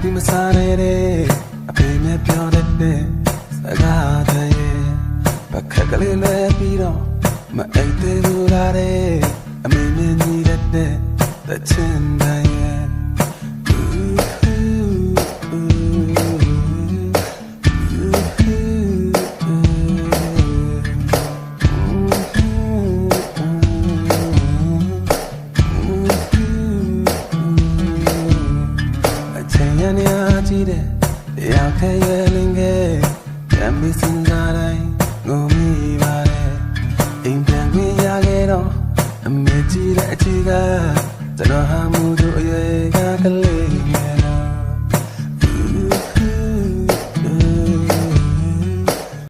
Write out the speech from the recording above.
ဒီမစားနဲ့အဖေနဲ့ပြောတဲ့စကားတဲ့ဘာခက်ကလေးလဲပြီးတော့မအိတ်သေးဘူးလားတဲ့အမေနဲ့ညီတဲ့ချင်တိုင်းရောက်ခဲ့ရလင်းခဲ့ရမ်းပြီးစဉ်းစားတိုင်းငုံမိပါတယ်အိမ်ပြန်ခွင့်ရခဲ့တော့အမေကြီးတဲ့အချီကကျွန်တော်ဟာမှုတို့အရွယ်ကကလေးငယ်